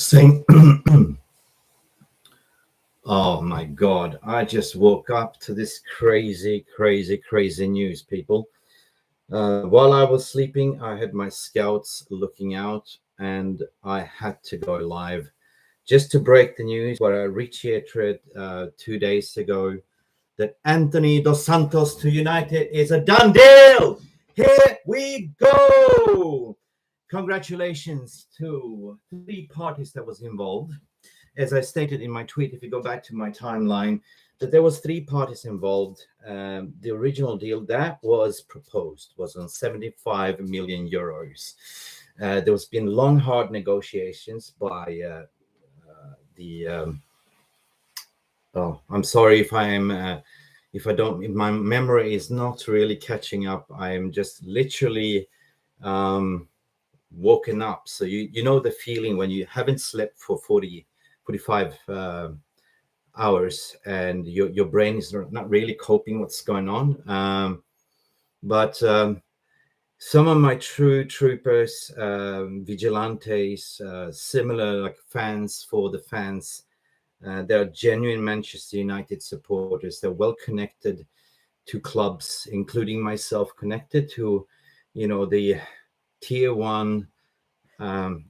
saying, oh my God, I just woke up to this crazy, crazy, crazy news, people. While I was sleeping, I had my scouts looking out and I had to go live just to break the news what I reiterated 2 days ago that Antony dos Santos to United is a done deal. Here we go. Congratulations to three parties that was involved. As I stated in my tweet, if you go back to my timeline, that there was three parties involved. The original deal that was proposed was on 75 million euros. There was been long, hard negotiations by the. I'm sorry if if I don't. If my memory is not really catching up. I am just literally woken up. So you know the feeling when you haven't slept for 45 hours and your brain is not really coping what's going on. But some of my true troopers, vigilantes, similar like fans for the fans, they're genuine Manchester United supporters. They're well connected to clubs, including myself, connected to, the tier one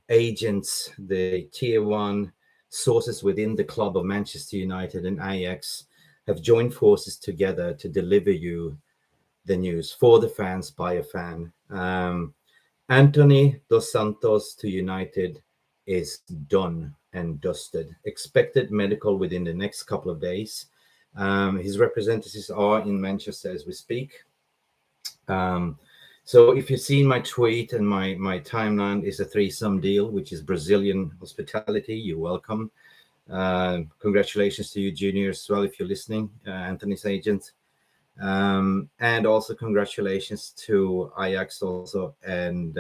agents, the tier one sources within the club of Manchester United and Ajax have joined forces together to deliver you the news for the fans by a fan. Antony dos Santos to United is done and dusted. Expected medical within the next couple of days. His representatives are in Manchester as we speak. So if you've seen my tweet and my timeline is a threesome deal, which is Brazilian hospitality. You're welcome. Congratulations to you, Junior, as well, if you're listening, Anthony's agent. And also congratulations to Ajax also and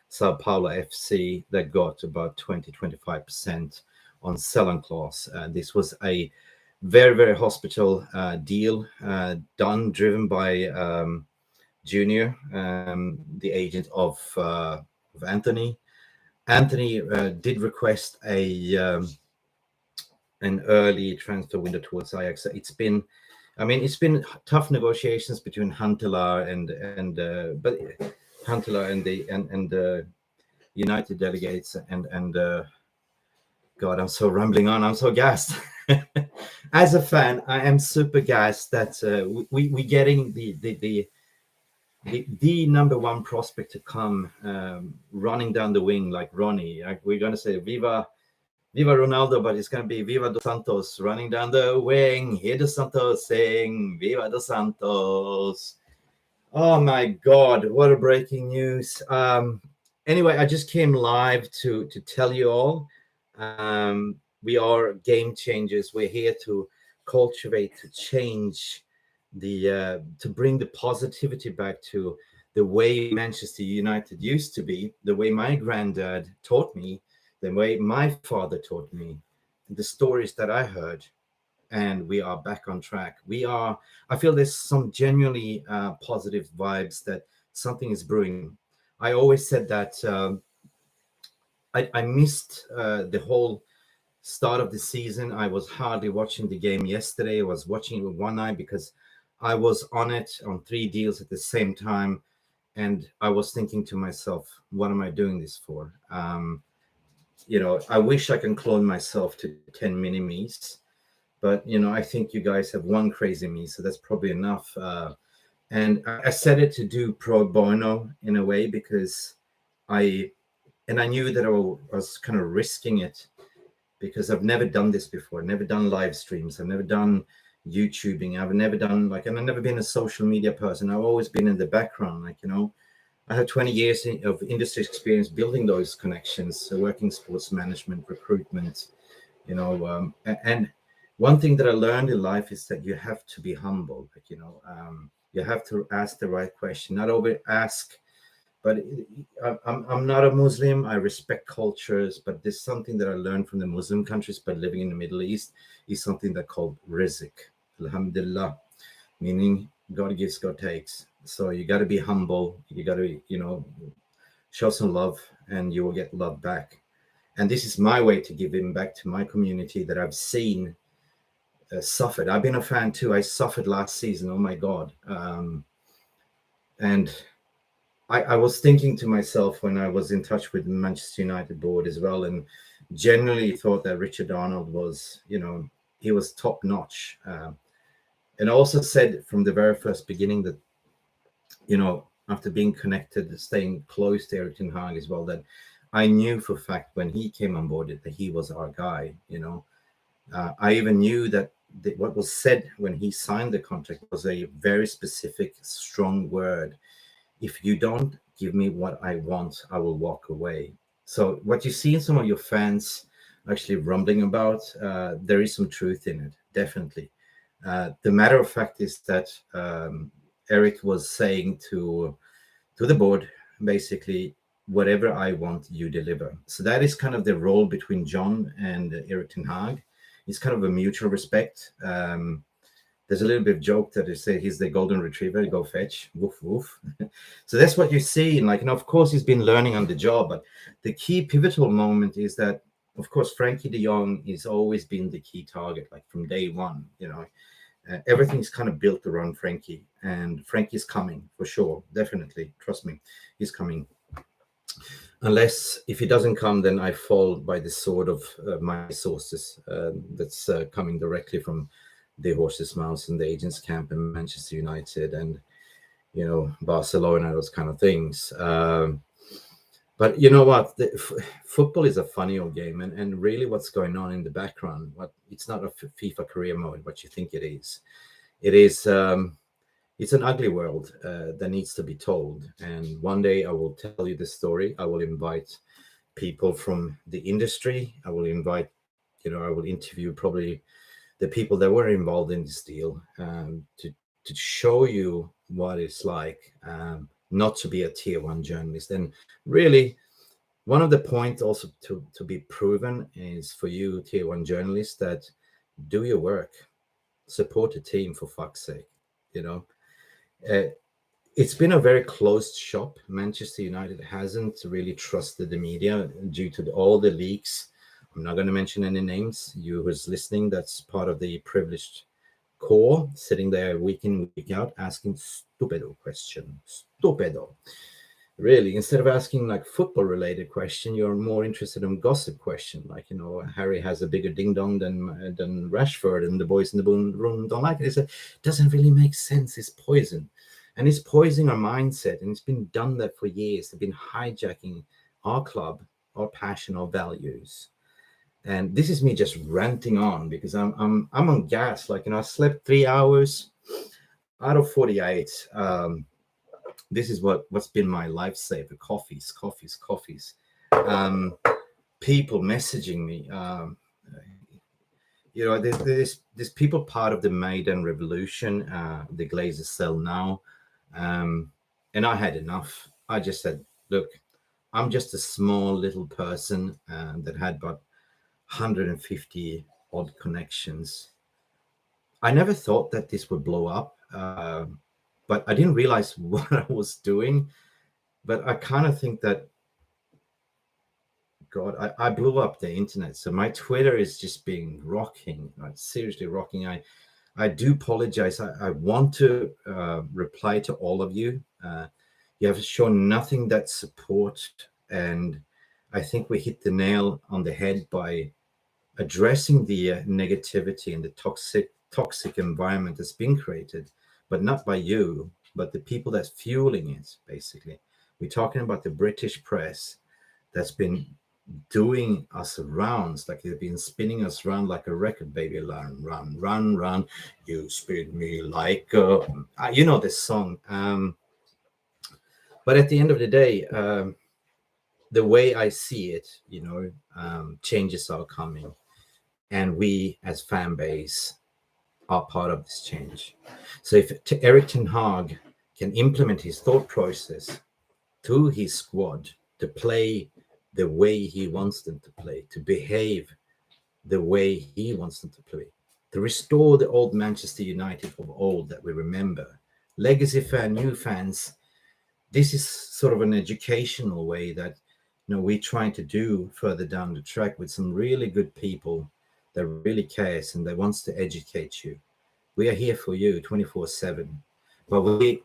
Sao Paulo FC that got about 20-25% on selling clause. This was a very, very hospital deal driven by Junior, the agent of Anthony. Anthony did request an early transfer window towards Ajax. It's been tough negotiations between Huntelaar and the United delegates and God, I'm so rambling on. I'm so gassed. As a fan, I am super gassed that we getting the number one prospect to come running down the wing like Ronnie. We're going to say Viva Ronaldo, but it's going to be Viva dos Santos running down the wing. Hear dos Santos sing Viva dos Santos. Oh my God, what a breaking news. Anyway, I just came live to tell you all we are game changers. We're here to cultivate, to change to bring the positivity back to the way Manchester United used to be, the way my granddad taught me, the way my father taught me, the stories that I heard, and we are back on track. I feel there's some genuinely positive vibes that something is brewing. I always said that I missed the whole start of the season. I was hardly watching the game yesterday. I was watching it with one eye because I was on it on 3 deals at the same time. And I was thinking to myself, what am I doing this for? I wish I can clone myself to 10 mini me's, but, I think you guys have one crazy me. So that's probably enough. And I said it to do pro bono in a way because I knew that I was kind of risking it because I've never done this before. Never done live streams. I've never done YouTubing. I've never done and I've never been a social media person. I've always been in the background. I have 20 years of industry experience building those connections, working sports management, recruitment, and one thing that I learned in life is that you have to be humble. You have to ask the right question, not over ask. But I'm not a Muslim. I respect cultures, but there's something that I learned from the Muslim countries by living in the Middle East is something that called rizq, alhamdulillah, meaning God gives, God takes. So you got to be humble. You got to, show some love, and you will get love back. And this is my way to give him back to my community that I've seen suffered. I've been a fan too. I suffered last season. Oh my God. And I was thinking to myself when I was in touch with the Manchester United board as well, and generally thought that Richard Arnold was, he was top notch. And I also said from the very first beginning that, after being connected, staying close to Erik ten Hag as well, that I knew for a fact when he came on board that he was our guy. I even knew that what was said when he signed the contract was a very specific, strong word. If you don't give me what I want, I will walk away. So what you see in some of your fans actually rumbling about, there is some truth in it, definitely. The matter of fact is that Erik was saying to the board, basically, whatever I want, you deliver. So that is kind of the role between John and Erik ten Hag. It's kind of a mutual respect. There's a little bit of joke that they say he's the golden retriever, go fetch, woof, woof. So that's what you see. And of course, he's been learning on the job. But the key pivotal moment is that, of course, Frankie de Jong has always been the key target, like from day one. Everything's kind of built around Frankie. And Frankie's coming, for sure, definitely. Trust me, he's coming. Unless if he doesn't come, then I fall by the sword of my sources that's coming directly from the horse's mouth and the agents camp in Manchester United and Barcelona, those kind of things. But you know what? Football is a funny old game, and really, what's going on in the background? It's not a FIFA career mode, what you think it is. It is. It's an ugly world that needs to be told. And one day I will tell you the story. I will invite people from the industry. I will invite, I will interview probably the people that were involved in this deal to show you what it's like not to be a tier one journalist. And really, one of the points also to be proven is for you, tier one journalists, that do your work, support the team for fuck's sake, It's been a very closed shop. Manchester United hasn't really trusted the media due to all the leaks. I'm not going to mention any names. You who's listening, that's part of the privileged core, sitting there week in, week out, asking stupido questions. Stupido. Really, instead of asking like football-related question, you're more interested in gossip question. Like, Harry has a bigger ding-dong than Rashford, and the boys in the room don't like it. It doesn't really make sense. It's poison. And it's poisoning our mindset, and it's been done that for years. They've been hijacking our club, our passion, our values. And this is me just ranting on because I'm on gas. Like, I slept 3 hours out of 48. This is what's been my lifesaver. Coffees. People messaging me. There's people part of the Maidan Revolution, the Glazers sell now. And I had enough. I just said, look, I'm just a small little person that had about 150 odd connections. I never thought that this would blow up, but I didn't realize what I was doing. But I kind of think that, God, I blew up the internet. So my Twitter is just being rocking, like seriously rocking. I do apologize. I want to reply to all of you. You have shown nothing that support, and I think we hit the nail on the head by addressing the negativity and the toxic environment that's been created, but not by you, but the people that's fueling it, basically. We're talking about the British press that's been doing us rounds, like they've been spinning us around like a record, baby. Run, you spin me like this song. But at the end of the day, the way I see it, changes are coming, and we as fan base are part of this change. So if Erik ten Hag can implement his thought process to his squad to play the way he wants them to play, to behave the way he wants them to play, to restore the old Manchester United of old that we remember, legacy fan, new fans, this is sort of an educational way that we're trying to do further down the track with some really good people that really cares and that wants to educate you. We are here for you 24/7. But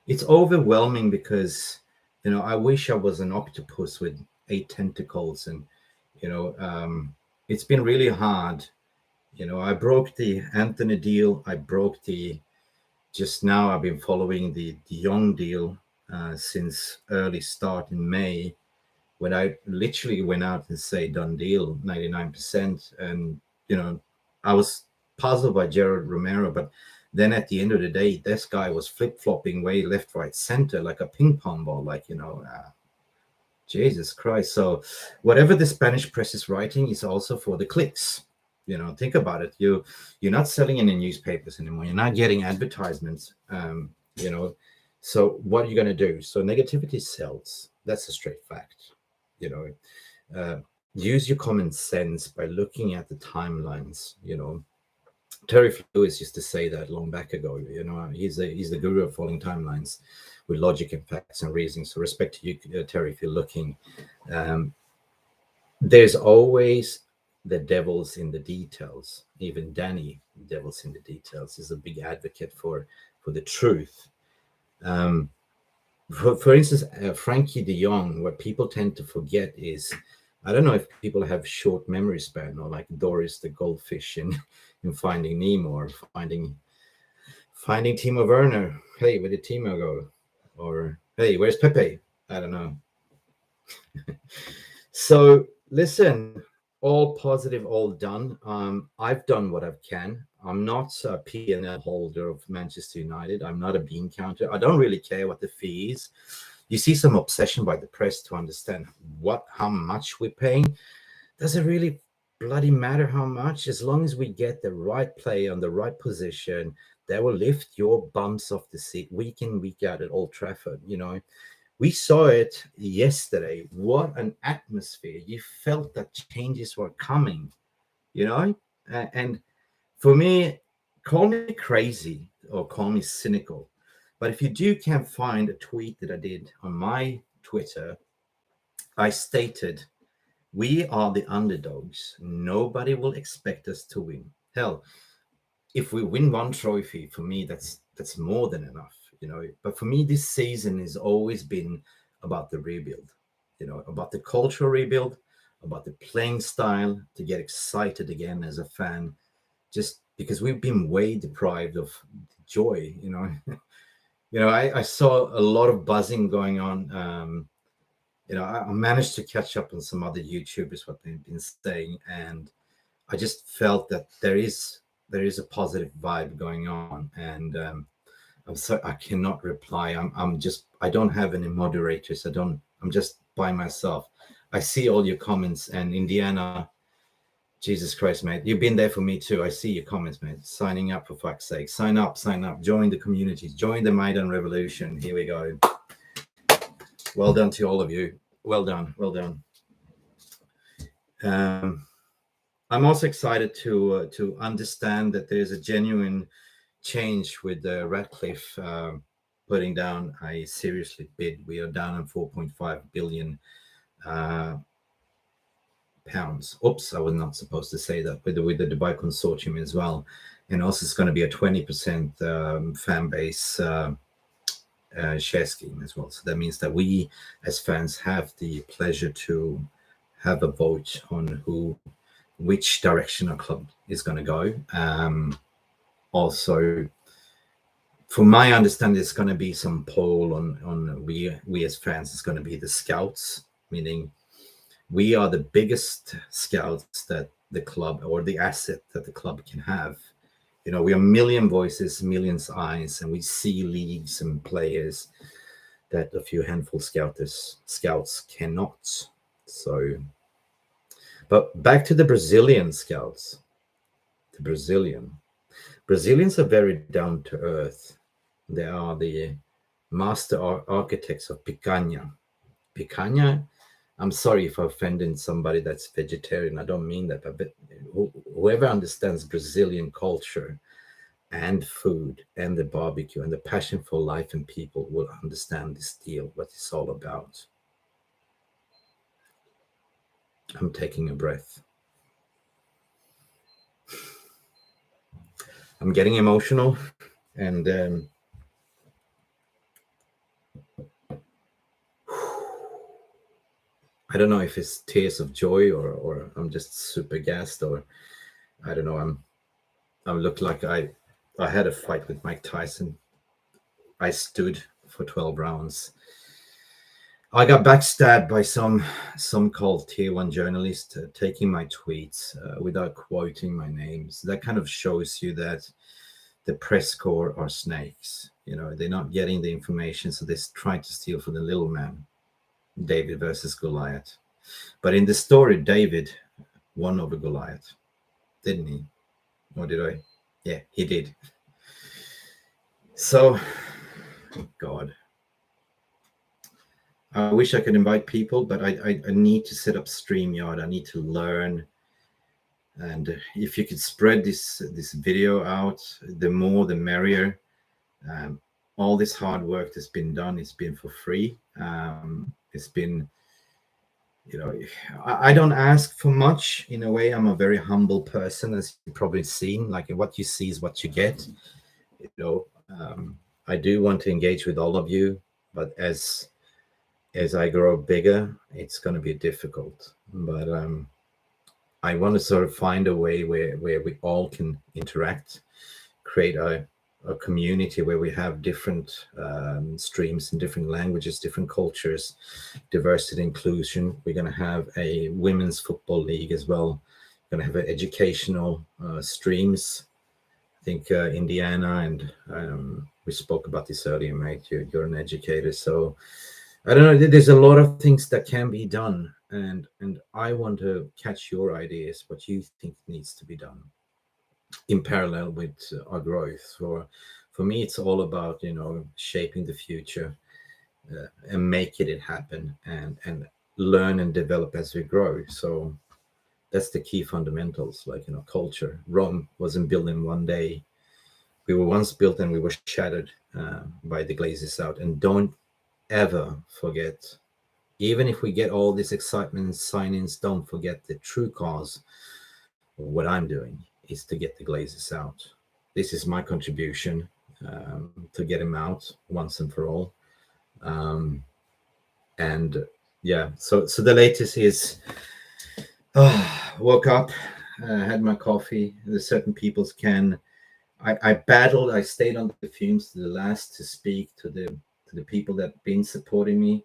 it's overwhelming because, I wish I was an octopus with 8 tentacles, and it's been really hard. I broke the Antony deal. I broke just now I've been following the Young deal since early start in May, when I literally went out and say done deal 99%. And I was puzzled by Gerard Romero, but then at the end of the day, this guy was flip-flopping way left, right, center like a ping pong ball, like Jesus Christ. So whatever the Spanish press is writing is also for the clicks. Think about it. You're not selling any newspapers anymore. You're not getting advertisements. So what are you going to do? So negativity sells. That's a straight fact. Use your common sense by looking at the timelines. Terry Lewis used to say that long back ago. He's the guru of following timelines with logic and facts and reasoning. So respect to you, Terry, if you're looking. There's always the devil's in the details. Even Danny, devil's in the details, is a big advocate for the truth. For instance, Frankie de Jong, what people tend to forget is, I don't know if people have short memory span, or like Doris the goldfish in Finding Nemo, or finding Timo Werner. Hey, where did Timo go? Or hey, where's Pepe? I don't know. So listen, all positive, all done. I've done what I can. I'm not a P&L holder of Manchester United. I'm not a bean counter. I don't really care what the fee is. You see some obsession by the press to understand how much we're paying. Does it really bloody matter how much? As long as we get the right player on the right position, that will lift your bums off the seat week in, week out at Old Trafford. We saw it yesterday. What an atmosphere. You felt that changes were coming, and for me, call me crazy or call me cynical, but if you can't find a tweet that I did on my Twitter, I stated, we are the underdogs. Nobody will expect us to win. Hell, if we win one trophy, for me, that's more than enough, But for me, this season has always been about the rebuild, about the cultural rebuild, about the playing style, to get excited again as a fan, just because we've been way deprived of joy, I saw a lot of buzzing going on. I managed to catch up on some other YouTubers, what they've been saying, and I just felt that there is a positive vibe going on, and I cannot reply. I don't have any moderators. I'm just by myself. I see all your comments, and Indiana, Jesus Christ, mate, you've been there for me too. I see your comments, mate. Signing up, for fuck's sake. Sign up. Join the communities. Join the Maidan Revolution. Here we go. Well done to all of you. Well done. I'm also excited to understand that there's a genuine change with Ratcliffe putting down a seriously bid. We are down on 4.5 billion pounds. Oops, I was not supposed to say that. With the Dubai Consortium as well, and also it's going to be a 20% fan base share scheme as well. So that means that we as fans have the pleasure to have a vote on which direction our club is going to go. Also, from my understanding, there's going to be some poll on we as fans. It's going to be the scouts, meaning we are the biggest scouts that the club, or the asset that the club can have. We are million voices, millions eyes, and we see leagues and players that a few handful scouts cannot. So, but back to the Brazilian scouts. The Brazilians are very down to earth. They are the master architects of picanha. Picanha, I'm sorry if I offended somebody that's vegetarian. I don't mean that, but whoever understands Brazilian culture, and food and the barbecue and the passion for life and people will understand this deal, what it's all about. I'm taking a breath. I'm getting emotional, and I don't know if it's tears of joy or I'm just super gassed, or I don't know. I look like I had a fight with Mike Tyson. I stood for 12 rounds. I got backstabbed by some called tier one journalist taking my tweets without quoting my names. That kind of shows you that the press corps are snakes. You know, they're not getting the information, so they're trying to steal from the little man. David versus Goliath. But in the story, David won over Goliath, didn't he? Or did I? Yeah, he did. So, God. I wish I could invite people, but I need to set up StreamYard. I need to learn. And if you could spread this video out, the more the merrier. All this hard work that's been done, it's been for free. It's been, you know, I don't ask for much. In a way, I'm a very humble person, as you've probably seen. Like, what you see is what you get. You know, I do want to engage with all of you, but as I grow bigger, it's going to be difficult. But I want to sort of find a way where we all can interact, create a community where we have different streams in different languages, different cultures, diversity, inclusion. We're going to have a women's football league as well. We're going to have educational streams. I think Indiana, and we spoke about this earlier, mate. You're an educator, so I don't know. There's a lot of things that can be done, and I want to catch your ideas, what you think needs to be done in parallel with our growth. For me, it's all about, you know, shaping the future and making it happen, and learn and develop as we grow. So that's the key fundamentals, like, you know, culture. Rome wasn't built in one day. We were once built and we were shattered by the glazes out. And don't ever forget, even if we get all this excitement sign-ins, don't forget the true cause of what I'm doing is to get the glazes out. This is my contribution to get them out once and for all. And yeah, so the latest is woke up, had my coffee. There's certain people's can. I battled. I stayed on the fumes to the last to speak to the people that have been supporting me.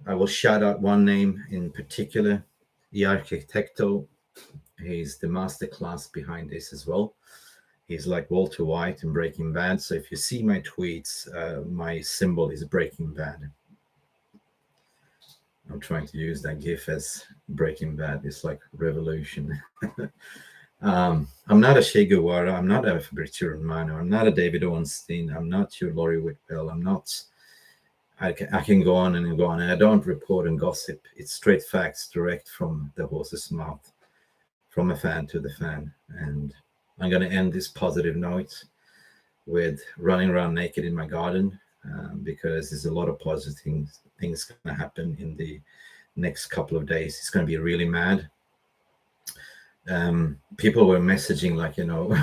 I will shout out one name in particular, the Arquitecto. He's the masterclass behind this as well. He's like Walter White in Breaking Bad. So if you see my tweets, my symbol is Breaking Bad. I'm trying to use that GIF as Breaking Bad. It's like revolution. I'm not a Che Guevara. I'm not a Fabrizio Romano. I'm not a David Ornstein. I'm not your Laurie Whitwell. I'm not. I can go on and go on. And I don't report and gossip. It's straight facts, direct from the horse's mouth, from a fan to the fan. And I'm going to end this positive note with running around naked in my garden because there's a lot of positive things going to happen in the next couple of days. It's going to be really mad. People were messaging like, you know,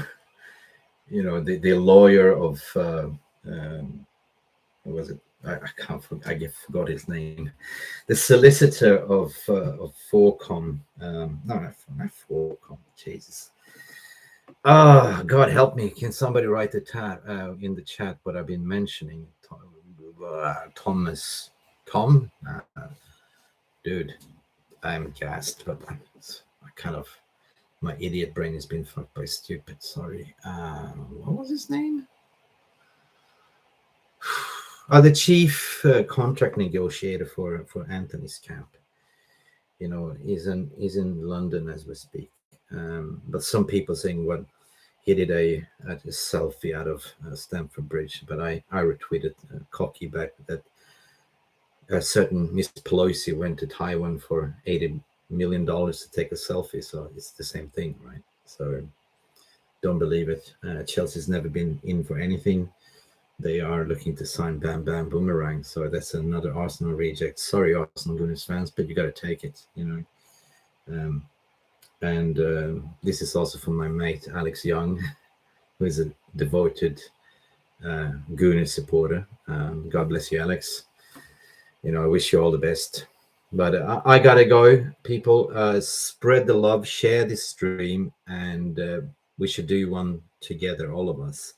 the lawyer of what was it? I forgot his name. The solicitor of Forcom. Not Forcom. Jesus. Oh, God help me. Can somebody write in the chat what I've been mentioning? Thomas. Tom? Dude, I'm gassed, but I kind of, my idiot brain has been fucked by stupid. Sorry. What was his name? The chief contract negotiator for Antony's camp. You know, he's in London as we speak. But some people saying, well, he did a selfie out of Stamford Bridge, but I retweeted cocky back that a certain Miss Pelosi went to Taiwan for $80 million to take a selfie. So it's the same thing, right? So Don't believe it. Chelsea's never been in for anything. They are looking to sign Bam Bam Boomerang, so that's another Arsenal reject. Sorry, Arsenal Gunners fans, but you got to take it, you know. And this is also from my mate Alex Young, who is a devoted Gooner supporter. God bless you, Alex. You know, I wish you all the best. But I gotta go, people. Spread the love, share this stream, and we should do one together, all of us.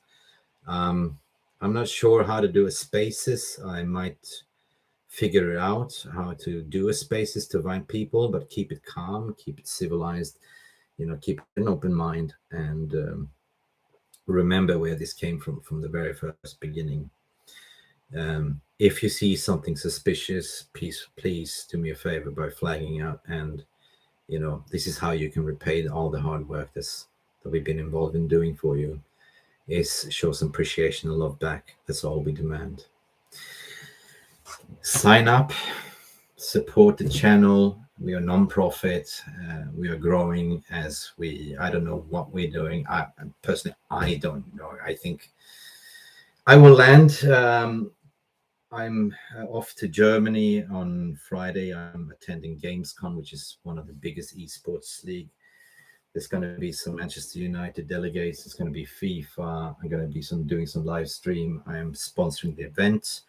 I'm not sure how to do a spaces. I might figure out how to do a spaces to invite people, but keep it calm, keep it civilized, you know, keep an open mind, and remember where this came from the very first beginning. If you see something suspicious, please do me a favor by flagging out, and you know, this is how you can repay all the hard work that we've been involved in doing for you, is show some appreciation and love back. That's all we demand. Sign up, support the channel. We are non-profit. We are growing as I don't know what we're doing. I personally don't know. I think I will land. I'm off to Germany on Friday. I'm attending Gamescom, which is one of the biggest esports league. There's going to be some Manchester United delegates. It's going to be FIFA. I'm going to be doing some live stream. I am sponsoring the event.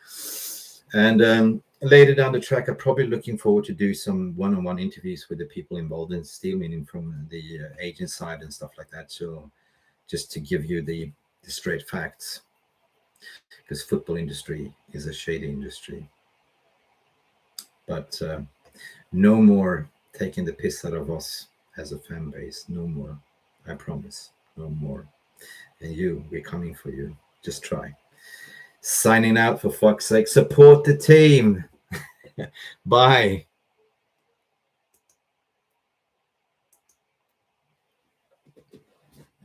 And later down the track, I'm probably looking forward to do some one-on-one interviews with the people involved in steel, meaning from the agent side and stuff like that. So just to give you the straight facts, because football industry is a shady industry. But no more taking the piss out of us as a fan base. No more. I promise. No more. And we're coming for you. Just try. Signing out, for fuck's sake. Support the team. Bye.